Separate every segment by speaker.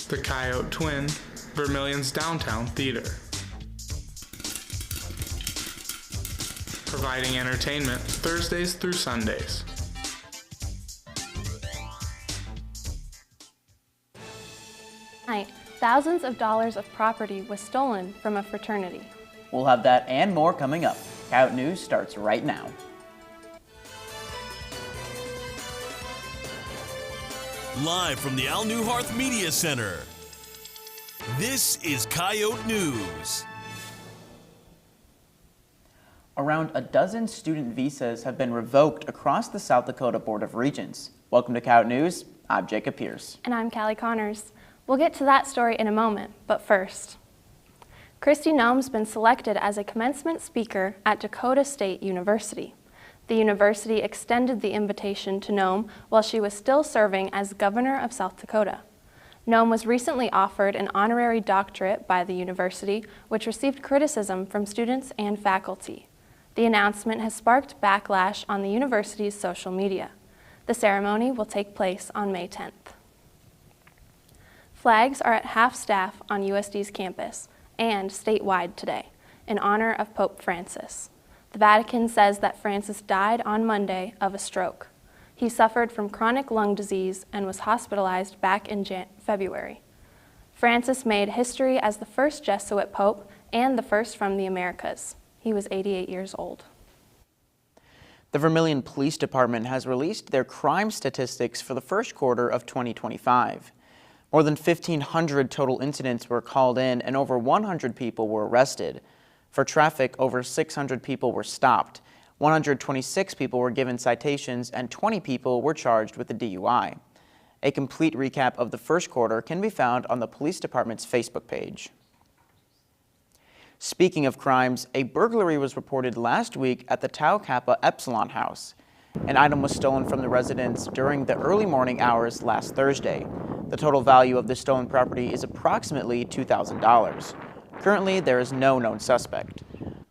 Speaker 1: the Coyote Twin, Vermilion's downtown theater. Providing entertainment Thursdays through Sundays.
Speaker 2: Tonight, thousands of dollars of property was stolen from a fraternity.
Speaker 3: We'll have that and more coming up. Coyote News starts right now.
Speaker 4: Live from the Al Newharth Media Center, this is Coyote News.
Speaker 3: Around a dozen student visas have been revoked across the South Dakota Board of Regents. Welcome to Coyote News. I'm Jacob Pierce.
Speaker 2: And I'm Callie Connors. We'll get to that story in a moment, but first. Kristi Noem's been selected as a commencement speaker at Dakota State University. The university extended the invitation to Noem while she was still serving as governor of South Dakota. Noem was recently offered an honorary doctorate by the university, which received criticism from students and faculty. The announcement has sparked backlash on the university's social media. The ceremony will take place on May 10th. Flags are at half-staff on USD's campus and statewide today in honor of Pope Francis. The Vatican says that Francis died on Monday of a stroke. He suffered from chronic lung disease and was hospitalized back in February. Francis made history as the first Jesuit pope and the first from the Americas. He was 88 years old.
Speaker 3: The Vermilion Police Department has released their crime statistics for the first quarter of 2025. More than 1,500 total incidents were called in and over 100 people were arrested. For traffic, over 600 people were stopped. 126 people were given citations and 20 people were charged with a DUI. A complete recap of the first quarter can be found on the police department's Facebook page. Speaking of crimes, a burglary was reported last week at the Tau Kappa Epsilon house. An item was stolen from the residence during the early morning hours last Thursday. The total value of the stolen property is approximately $2,000. Currently, there is no known suspect.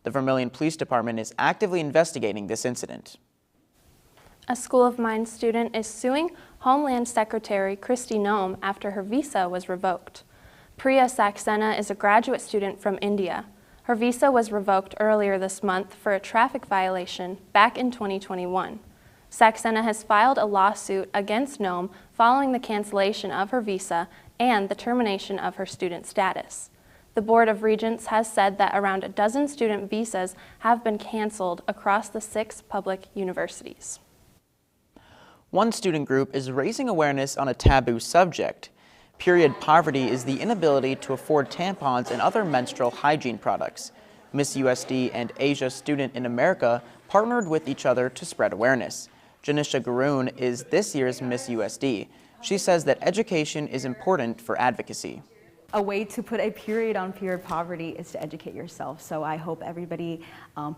Speaker 3: The Vermilion Police Department is actively investigating this incident.
Speaker 2: A School of Mines student is suing Homeland Secretary Kristi Noem after her visa was revoked. Priya Saxena is a graduate student from India. Her visa was revoked earlier this month for a traffic violation back in 2021. Saxena has filed a lawsuit against Noem following the cancellation of her visa and the termination of her student status. The Board of Regents has said that around a dozen student visas have been canceled across the 6 public universities.
Speaker 3: One student group is raising awareness on a taboo subject. Period poverty is the inability to afford tampons and other menstrual hygiene products. Miss USD and Asia Student in America partnered with each other to spread awareness. Janisha Garoon is this year's Miss USD. She says that education is important for advocacy.
Speaker 5: A way to put a period on period poverty is to educate yourself. So I hope everybody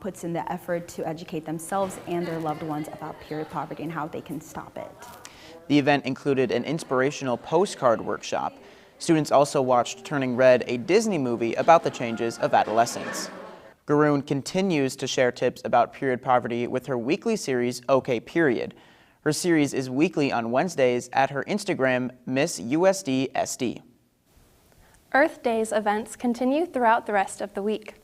Speaker 5: puts in the effort to educate themselves and their loved ones about period poverty and how they can stop it.
Speaker 3: The event included an inspirational postcard workshop. Students also watched Turning Red, a Disney movie about the changes of adolescence. Garoon continues to share tips about period poverty with her weekly series, OK Period. Her series is weekly on Wednesdays at her Instagram, Miss USD SD.
Speaker 2: Earth Days events continue throughout the rest of the week.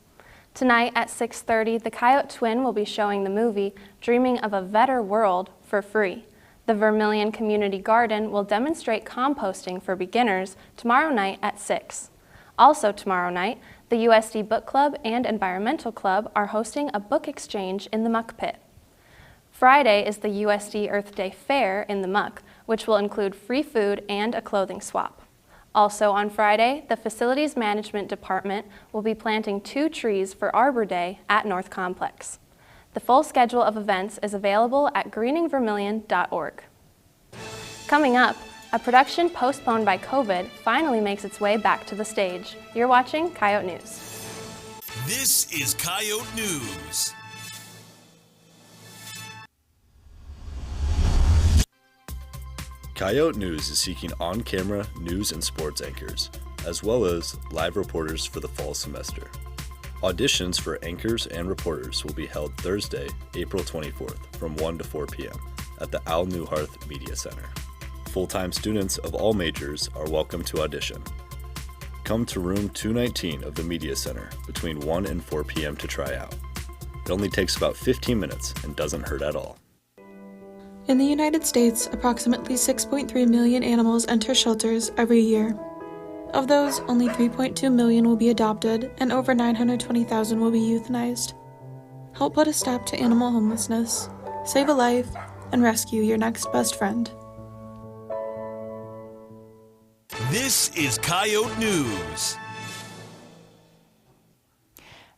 Speaker 2: Tonight at 6:30, the Coyote Twin will be showing the movie Dreaming of a Better World for free. The Vermilion Community Garden will demonstrate composting for beginners tomorrow night at 6. Also tomorrow night, the USD Book Club and Environmental Club are hosting a book exchange in the Muck Pit. Friday is the USD Earth Day Fair in the Muck, which will include free food and a clothing swap. Also on Friday, the Facilities Management Department will be planting 2 trees for Arbor Day at North Complex. The full schedule of events is available at greeningvermilion.org. Coming up, a production postponed by COVID finally makes its way back to the stage. You're watching Coyote News.
Speaker 4: This is Coyote News.
Speaker 6: Coyote News is seeking on-camera news and sports anchors, as well as live reporters for the fall semester. Auditions for anchors and reporters will be held Thursday, April 24th from 1 to 4 p.m. at the Al Newharth Media Center. full-time students of all majors are welcome to audition. Come to room 219 of the Media Center between 1 and 4 p.m. to try out. It only takes about 15 minutes and doesn't hurt at all.
Speaker 7: In the United States, approximately 6.3 million animals enter shelters every year. Of those, only 3.2 million will be adopted, and over 920,000 will be euthanized. Help put a stop to animal homelessness, save a life, and rescue your next best friend.
Speaker 4: This is Coyote News.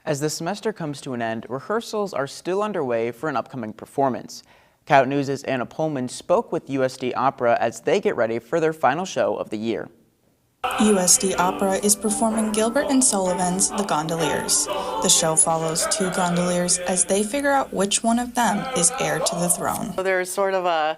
Speaker 3: As the semester comes to an end, rehearsals are still underway for an upcoming performance. Coyote News' Anna Pullman spoke with USD Opera as they get ready for their final show of the year.
Speaker 8: USD Opera is performing Gilbert and Sullivan's The Gondoliers. The show follows two gondoliers as they figure out which one of them is heir to the throne.
Speaker 9: There's sort of a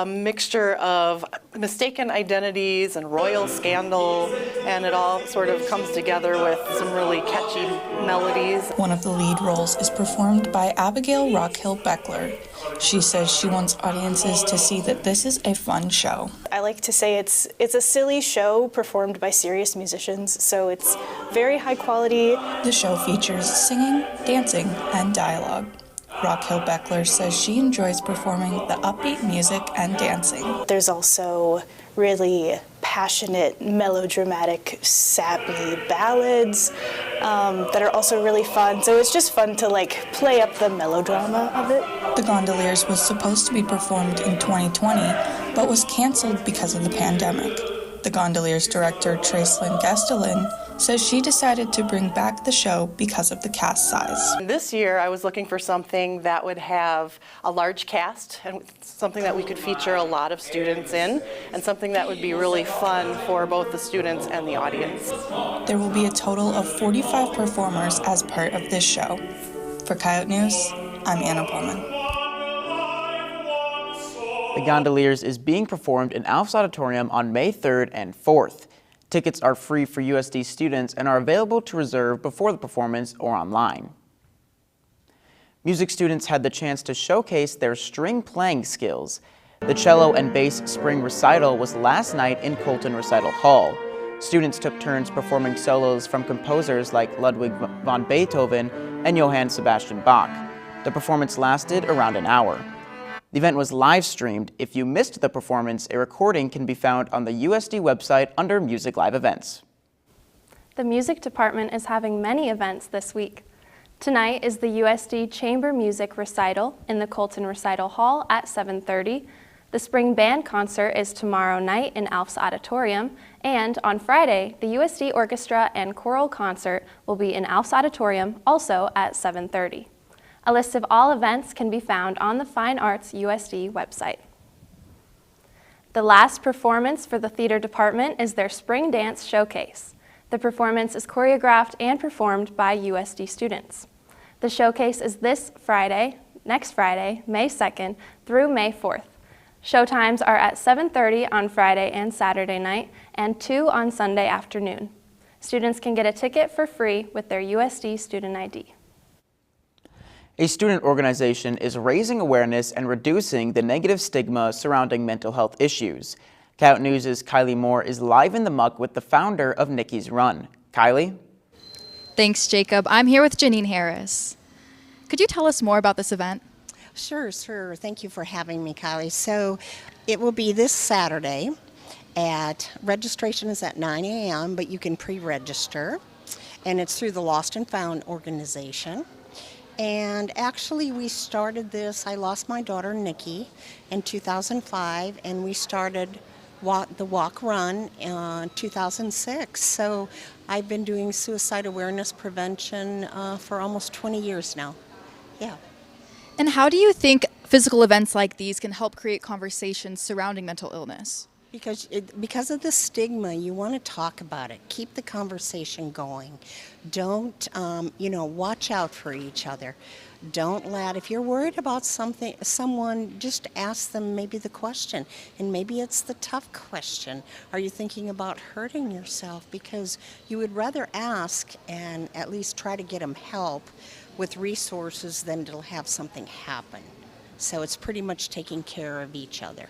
Speaker 9: mixture of mistaken identities and royal scandal, and it all sort of comes together with some really catchy melodies.
Speaker 8: One of the lead roles is performed by Abigail Rockhill Beckler. She says she wants audiences to see that this is a fun show.
Speaker 10: I like to say it's a silly show performed by serious musicians, so it's very high quality.
Speaker 8: The show features singing, dancing, and dialogue. Rockhill Beckler says she enjoys performing the upbeat music and dancing.
Speaker 10: There's also really passionate, melodramatic, sappy ballads that are also really fun. So it's just fun to play up the melodrama of it.
Speaker 8: The Gondoliers was supposed to be performed in 2020, but was canceled because of the pandemic. The Gondoliers director, Tracelyn Gastelin, says she decided to bring back the show because of the cast size.
Speaker 9: This year I was looking for something that would have a large cast and something that we could feature a lot of students in, and something that would be really fun for both the students and the audience.
Speaker 8: There will be a total of 45 performers as part of this show. For Coyote News, I'm Anna Pullman.
Speaker 3: The Gondoliers is being performed in Alf's Auditorium on May 3rd and 4th. Tickets are free for USD students and are available to reserve before the performance or online. Music students had the chance to showcase their string playing skills. The cello and bass spring recital was last night in Colton Recital Hall. Students took turns performing solos from composers like Ludwig van Beethoven and Johann Sebastian Bach. The performance lasted around an hour. The event was live streamed. If you missed the performance, a recording can be found on the USD website under Music Live Events.
Speaker 2: The music department is having many events this week. Tonight is the USD Chamber Music Recital in the Colton Recital Hall at 7:30. The Spring Band Concert is tomorrow night in Alf's Auditorium, and on Friday, the USD Orchestra and Choral Concert will be in Alf's Auditorium, also at 7:30. A list of all events can be found on the Fine Arts USD website. The last performance for the theater department is their Spring Dance Showcase. The performance is choreographed and performed by USD students. The showcase is next Friday, May 2nd through May 4th. Showtimes are at 7:30 on Friday and Saturday night and 2 on Sunday afternoon. Students can get a ticket for free with their USD student ID.
Speaker 3: A student organization is raising awareness and reducing the negative stigma surrounding mental health issues. Coyote News' Kylie Moore is live in the muck with the founder of Nikki's Run. Kylie?
Speaker 11: Thanks, Jacob. I'm here with Janine Harris. Could you tell us more about this event?
Speaker 12: Sure. Thank you for having me, Kylie. So it will be this Saturday registration is at 9 a.m., but you can pre-register, and it's through the Lost and Found organization. And actually we started this, I lost my daughter Nikki in 2005, and we started the Walk Run in 2006. So I've been doing suicide awareness prevention for almost 20 years now. Yeah.
Speaker 11: And how do you think physical events like these can help create conversations surrounding mental illness?
Speaker 12: Because of the stigma, you want to talk about it. Keep the conversation going. Don't, watch out for each other. Don't if you're worried about someone, just ask them maybe the question. And maybe it's the tough question. Are you thinking about hurting yourself? Because you would rather ask and at least try to get them help with resources than to have something happen. So it's pretty much taking care of each other.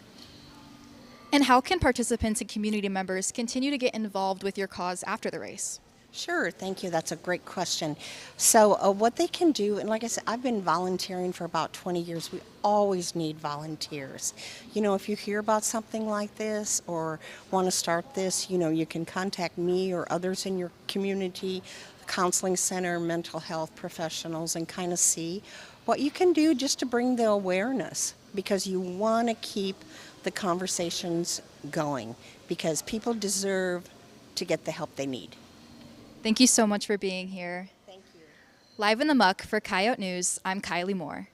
Speaker 11: And how can participants and community members continue to get involved with your cause after the race?
Speaker 12: Sure, thank you. That's a great question. So what they can do, and like I said, I've been volunteering for about 20 years. We always need volunteers. You know, if you hear about something like this or want to start this, you know, you can contact me or others in your community, counseling center, mental health professionals, and kind of see what you can do just to bring the awareness, because you want to keep the conversations going, because people deserve to get the help they need.
Speaker 11: Thank you so much for being here.
Speaker 12: Thank you.
Speaker 11: Live in the muck for Coyote News, I'm Kylie Moore.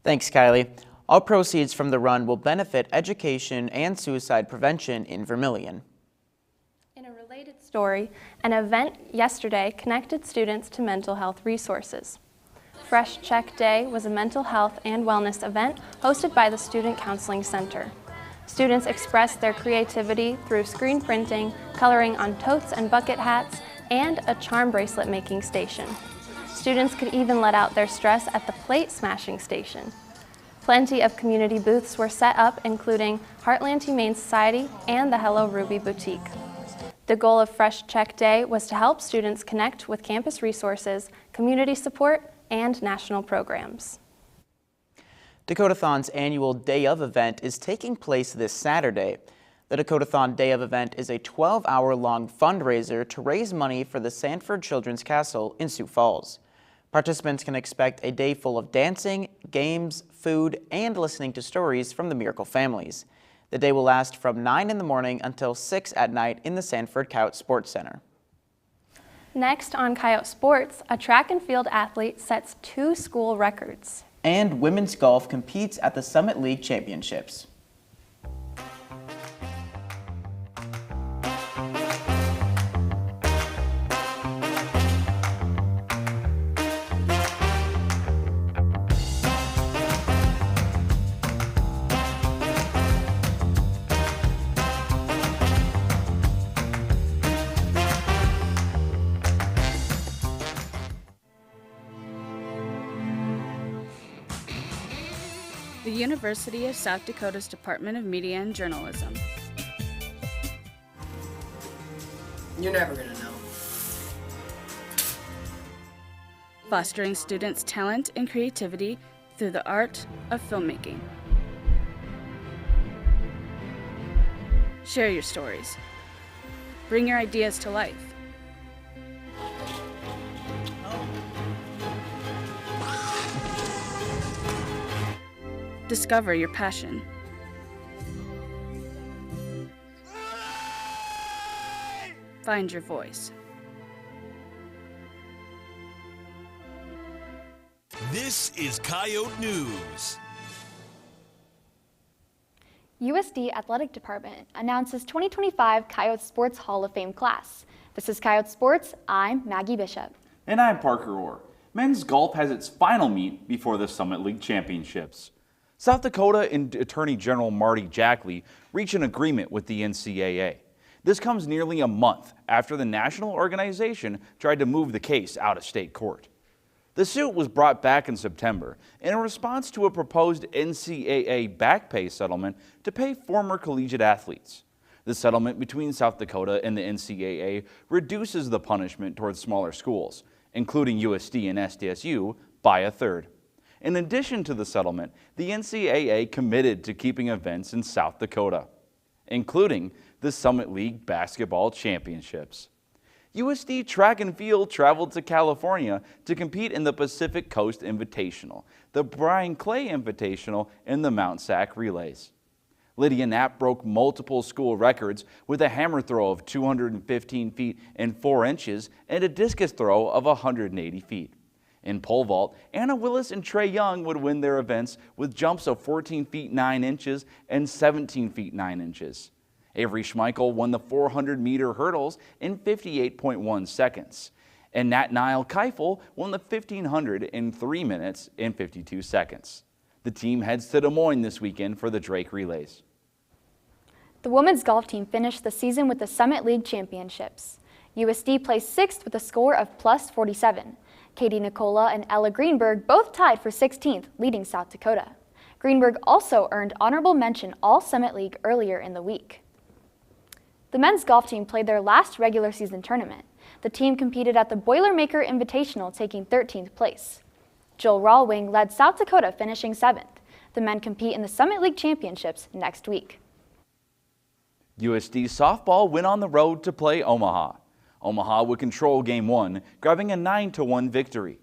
Speaker 3: Thanks, Kylie. All proceeds from the run will benefit education and suicide prevention in Vermilion.
Speaker 2: In a related story, an event yesterday connected students to mental health resources. Fresh Check Day was a mental health and wellness event hosted by the Student Counseling Center. Students expressed their creativity through screen printing, coloring on totes and bucket hats, and a charm bracelet making station. Students could even let out their stress at the plate smashing station. Plenty of community booths were set up, including Heartland Humane Society and the Hello Ruby Boutique. The goal of Fresh Check Day was to help students connect with campus resources, community support, and national programs.
Speaker 3: Dakotathon's annual Day of event is taking place this Saturday. The Dakotathon Day of event is a 12-hour-long fundraiser to raise money for the Sanford Children's Castle in Sioux Falls. Participants can expect a day full of dancing, games, food, and listening to stories from the Miracle families. The day will last from 9 in the morning until 6 at night in the Sanford Coyote Sports Center.
Speaker 2: Next on Coyote Sports, a track and field athlete sets 2 school records.
Speaker 3: And women's golf competes at the Summit League Championships.
Speaker 13: The University of South Dakota's Department of Media and Journalism.
Speaker 14: You're never gonna know.
Speaker 13: Fostering students' talent and creativity through the art of filmmaking. Share your stories. Bring your ideas to life. Discover your passion. Find your voice.
Speaker 4: This is Coyote News.
Speaker 15: USD Athletic Department announces 2025 Coyote Sports Hall of Fame class. This is Coyote Sports. I'm Maggie Bishop.
Speaker 16: And I'm Parker Orr. Men's golf has its final meet before the Summit League Championships. South Dakota and Attorney General Marty Jackley reached an agreement with the NCAA. This comes nearly a month after the national organization tried to move the case out of state court. The suit was brought back in September in response to a proposed NCAA back pay settlement to pay former collegiate athletes. The settlement between South Dakota and the NCAA reduces the punishment towards smaller schools, including USD and SDSU, by a third. In addition to the settlement, the NCAA committed to keeping events in South Dakota, including the Summit League Basketball Championships. USD Track and Field traveled to California to compete in the Pacific Coast Invitational, the Brian Clay Invitational, and the Mount Sac Relays. Lydia Knapp broke multiple school records with a hammer throw of 215 feet and 4 inches and a discus throw of 180 feet. In pole vault, Anna Willis and Trey Young would win their events with jumps of 14 feet 9 inches and 17 feet 9 inches. Avery Schmeichel won the 400-meter hurdles in 58.1 seconds. And Nat Niall Keifel won the 1500 in 3 minutes and 52 seconds. The team heads to Des Moines this weekend for the Drake Relays.
Speaker 15: The women's golf team finished the season with the Summit League Championships. USD placed 6th with a score of plus 47. Katie Nicola and Ella Greenberg both tied for 16th, leading South Dakota. Greenberg also earned honorable mention All-Summit League earlier in the week. The men's golf team played their last regular season tournament. The team competed at the Boilermaker Invitational, taking 13th place. Joel Rawling led South Dakota, finishing 7th. The men compete in the Summit League Championships next week.
Speaker 16: USD softball went on the road to play Omaha. Omaha would control Game 1, grabbing a 9-1 victory.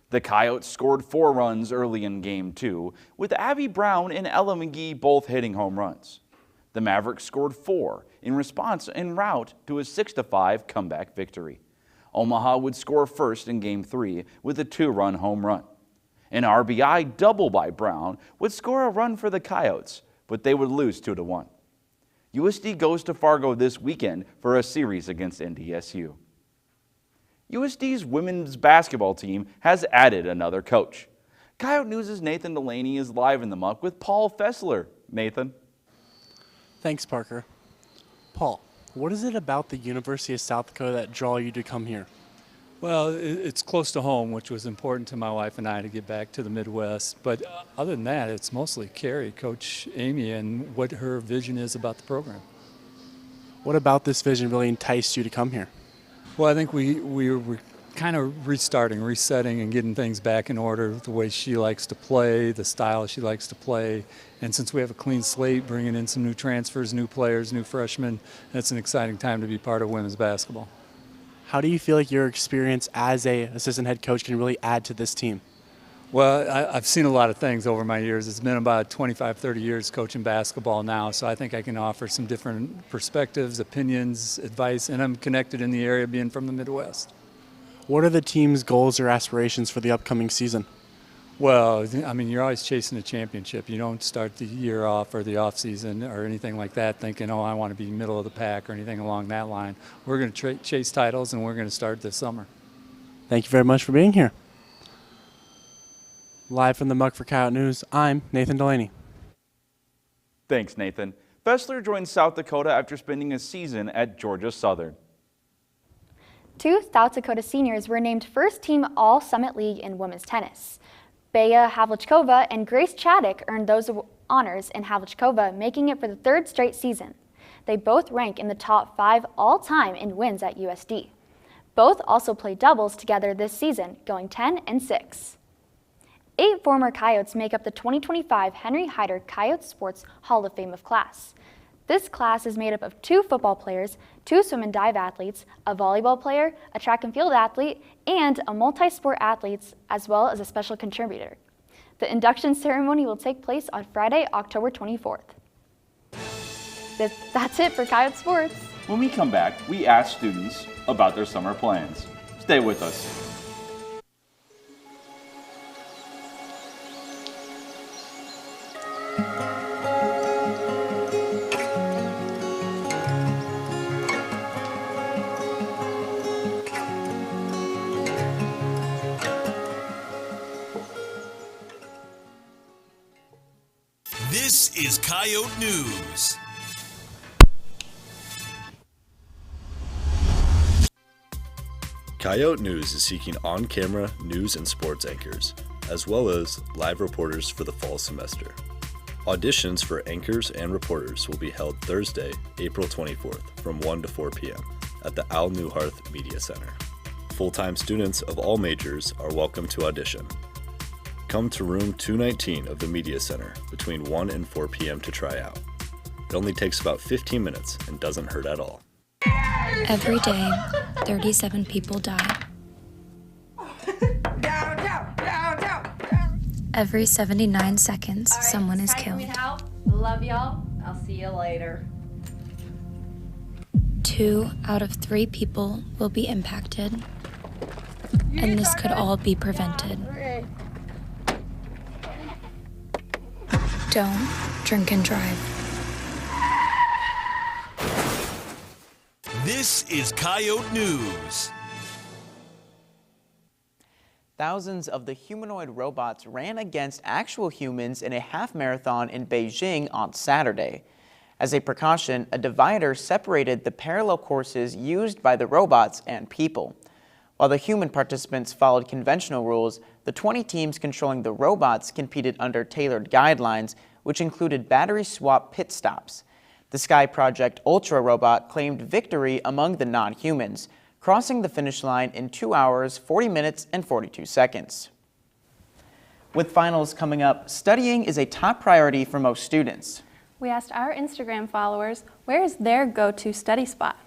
Speaker 16: The Coyotes scored 4 runs early in Game 2, with Abby Brown and Ella McGee both hitting home runs. The Mavericks scored 4 in response en route to a 6-5 comeback victory. Omaha would score first in Game 3 with a 2-run home run. An RBI double by Brown would score a run for the Coyotes, but they would lose 2-1. USD goes to Fargo this weekend for a series against NDSU. USD's women's basketball team has added another coach. Coyote News' Nathan Delaney is live in the muck with Paul Fessler. Nathan.
Speaker 17: Thanks, Parker. Paul, what is it about the University of South Dakota that draw you to come here?
Speaker 18: Well, it's close to home, which was important to my wife and I to get back to the Midwest. But other than that, it's mostly Carrie, Coach Amy, and what her vision is about the program.
Speaker 17: What about this vision really enticed you to come here?
Speaker 18: Well, I think we were kind of restarting, resetting, and getting things back in order, the way she likes to play, the style she likes to play. And since we have a clean slate, bringing in some new transfers, new players, new freshmen, it's an exciting time to be part of women's basketball.
Speaker 17: How do you feel like your experience as an assistant head coach can really add to this team?
Speaker 18: Well, I've seen a lot of things over my years. It's been about 25, 30 years coaching basketball now, so I think I can offer some different perspectives, opinions, advice, and I'm connected in the area being from the Midwest.
Speaker 17: What are the team's goals or aspirations for the upcoming season?
Speaker 18: Well, I mean, you're always chasing a championship. You don't start the year off or the off season or anything like that thinking, oh, I want to be middle of the pack or anything along that line. We're going to chase titles, and we're going to start this summer.
Speaker 17: Thank you very much for being here. Live from the muck for Coyote News, I'm Nathan Delaney.
Speaker 16: Thanks, Nathan. Fessler joined South Dakota after spending a season at Georgia Southern.
Speaker 15: 2 South Dakota seniors were named first team All-Summit League in women's tennis. Bea Havlichkova and Grace Chaddick earned those honors in Havlichkova, making it for the 3rd straight season. They both rank in the top 5 all-time in wins at USD. Both also played doubles together this season, going 10-6. 8 former Coyotes make up the 2025 Henry Hyder Coyote Sports Hall of Fame of class. This class is made up of 2 football players, 2 swim and dive athletes, a volleyball player, a track and field athlete, and a multi-sport athlete, as well as a special contributor. The induction ceremony will take place on Friday, October 24th. That's it for Coyote Sports.
Speaker 16: When we come back, we ask students about their summer plans. Stay with us.
Speaker 4: This is Coyote News.
Speaker 6: Coyote News is seeking on-camera news and sports anchors, as well as live reporters for the fall semester. Auditions for anchors and reporters will be held Thursday, April 24th from 1 to 4 p.m. at the Al Newharth Media Center. Full-time students of all majors are welcome to audition. Come to room 219 of the Media Center between 1 and 4 p.m. to try out. It only takes about 15 minutes and doesn't hurt at all.
Speaker 19: Every day, 37 people die. Every 79 seconds, someone is killed.
Speaker 20: Love y'all. I'll see you later.
Speaker 19: 2 out of 3 people will be impacted, and this could all be prevented. Don't drink and drive.
Speaker 4: This is Coyote News.
Speaker 3: Thousands of the humanoid robots ran against actual humans in a half marathon in Beijing on Saturday. As a precaution, a divider separated the parallel courses used by the robots and people. While the human participants followed conventional rules, the 20 teams controlling the robots competed under tailored guidelines, which included battery swap pit stops. The Sky Project Ultra robot claimed victory among the non-humans, crossing the finish line in 2 hours, 40 minutes, and 42 seconds. With finals coming up, studying is a top priority for most students.
Speaker 2: We asked our Instagram followers, where is their go-to study spot?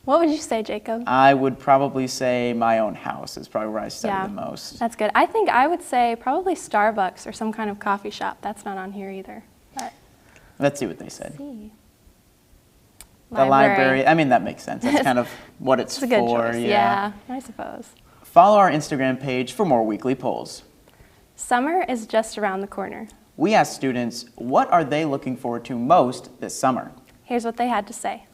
Speaker 2: What would you say, Jacob?
Speaker 3: I would probably say my own house is probably where I study the most.
Speaker 2: That's good. I think I would say probably Starbucks or some kind of coffee shop. That's not on here either. But
Speaker 3: let's see what they said.
Speaker 2: See.
Speaker 3: The library. I mean, that makes sense. That's kind of what it's
Speaker 2: a good
Speaker 3: for.
Speaker 2: Choice. Yeah, I suppose.
Speaker 3: Follow our Instagram page for more weekly polls.
Speaker 2: Summer is just around the corner.
Speaker 3: We asked students, what are they looking forward to most this summer?
Speaker 2: Here's what they had to say.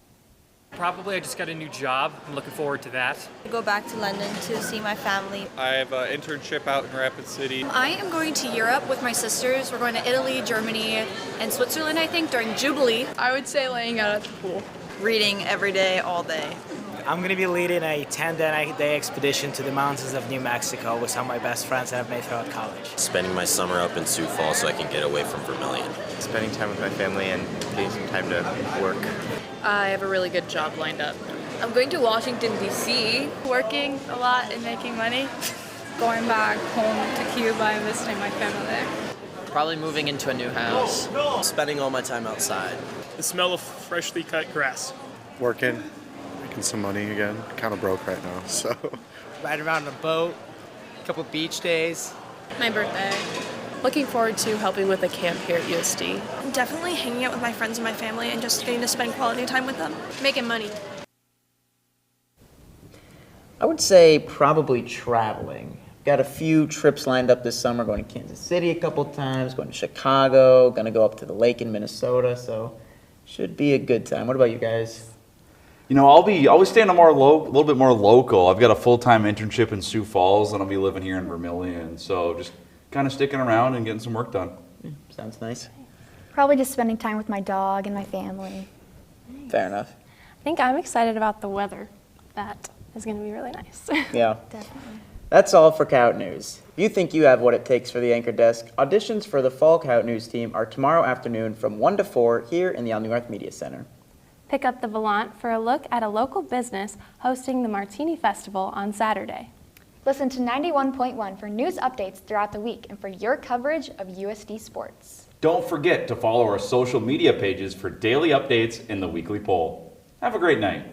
Speaker 21: Probably I just got a new job. I'm looking forward to that.
Speaker 22: Go back to London to see my family.
Speaker 23: I have an internship out in Rapid City.
Speaker 24: I am going to Europe with my sisters. We're going to Italy, Germany, and Switzerland, I think, during Jubilee.
Speaker 25: I would say laying out at the pool.
Speaker 22: Reading every day, all day.
Speaker 26: I'm going to be leading a 10-day expedition to the mountains of New Mexico with some of my best friends that I've made throughout college.
Speaker 27: Spending my summer up in Sioux Falls so I can get away from Vermilion.
Speaker 28: Spending time with my family and getting some time to work.
Speaker 25: I have a really good job lined up. I'm going to Washington, D.C., working a lot and making money. Going back home to Cuba and visiting my family there.
Speaker 29: Probably moving into a new house.
Speaker 27: Spending all my time outside.
Speaker 30: The smell of freshly cut grass.
Speaker 31: Working, making some money again. Kind of broke right now, so.
Speaker 26: Ride around on a boat, a couple beach days.
Speaker 25: My birthday. Looking forward to helping with a camp here at USD.
Speaker 22: Definitely hanging out with my friends and my family and just getting to spend quality time with them.
Speaker 25: Making money.
Speaker 3: I would say probably traveling. Got a few trips lined up this summer, going to Kansas City a couple times, going to Chicago, going to go up to the lake in Minnesota, so should be a good time. What about you guys?
Speaker 16: You know, I'll be staying a little bit more local. I've got a full-time internship in Sioux Falls, and I'll be living here in Vermilion, so just kind of sticking around and getting some work done.
Speaker 3: Sounds nice.
Speaker 15: Probably just spending time with my dog and my family.
Speaker 3: Fair enough.
Speaker 2: I think I'm excited about the weather. That is going to be really nice.
Speaker 3: Yeah.
Speaker 15: Definitely.
Speaker 3: That's all for Coyote News. If you think you have what it takes for the anchor desk, auditions for the Fall Coyote News team are tomorrow afternoon from 1 to 4 here in the Al-New North Media Center.
Speaker 2: Pick up the volant for a look at a local business hosting the Martini Festival on Saturday.
Speaker 15: Listen to 91.1 for news updates throughout the week and for your coverage of USD sports.
Speaker 16: Don't forget to follow our social media pages for daily updates in the weekly poll. Have a great night.